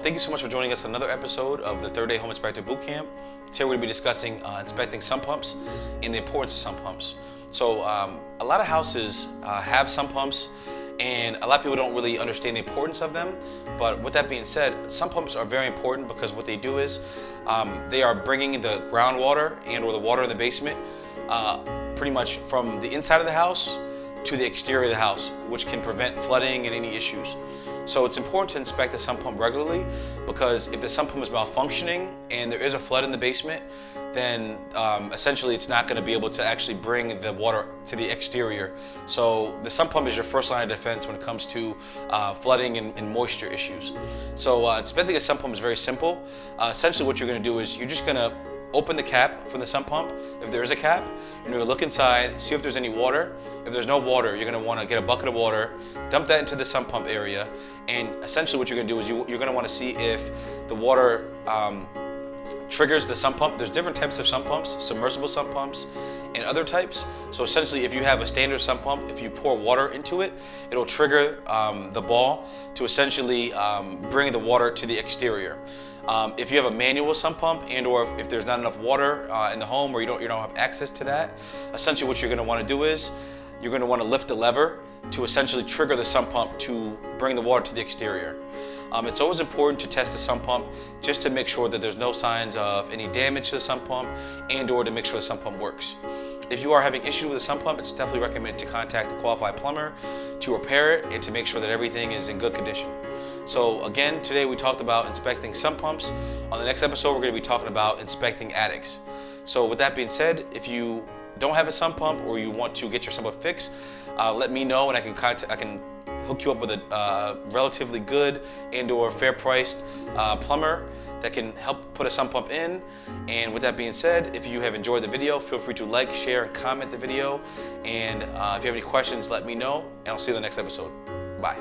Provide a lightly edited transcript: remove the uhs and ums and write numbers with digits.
thank you so much for joining us on another episode of the third day Home Inspector Bootcamp. Today we're going to be discussing inspecting sump pumps and the importance of sump pumps. So a lot of houses have sump pumps, and a lot of people don't really understand the importance of them. But with that being said, sump pumps are very important because what they do is they are bringing the groundwater and or the water in the basement pretty much from the inside of the house to the exterior of the house, which can prevent flooding and any issues. So it's important to inspect the sump pump regularly, because if the sump pump is malfunctioning and there is a flood in the basement, then essentially it's not going to be able to actually bring the water to the exterior. So the sump pump is your first line of defense when it comes to flooding and moisture issues. So inspecting a sump pump is very simple. Essentially what you're going to do is you're just going to open the cap from the sump pump, if there is a cap, and you're going to look inside, see if there's any water. If there's no water, you're going to want to get a bucket of water, dump that into the sump pump area, and essentially what you're going to do is you're going to want to see if the water triggers the sump pump. There's different types of sump pumps, submersible sump pumps, and other types. So essentially, if you have a standard sump pump, if you pour water into it, it'll trigger the ball to essentially bring the water to the exterior. If you have a manual sump pump, and or if there's not enough water in the home, or you don't have access to that, essentially what you're going to want to do is you're going to want to lift the lever to essentially trigger the sump pump to bring the water to the exterior. It's always important to test the sump pump just to make sure that there's no signs of any damage to the sump pump, and or to make sure the sump pump works. If you are having issues with the sump pump, it's definitely recommended to contact a qualified plumber to repair it and to make sure that everything is in good condition. So again, today we talked about inspecting sump pumps. On the next episode, we're going to be talking about inspecting attics. So with that being said, if you don't have a sump pump or you want to get your sump pump fixed, let me know, and I can hook you up with a relatively good and or fair priced plumber that can help put a sump pump in. And with that being said, if you have enjoyed the video, feel free to like, share, and comment the video. And if you have any questions, let me know, and I'll see you in the next episode. Bye.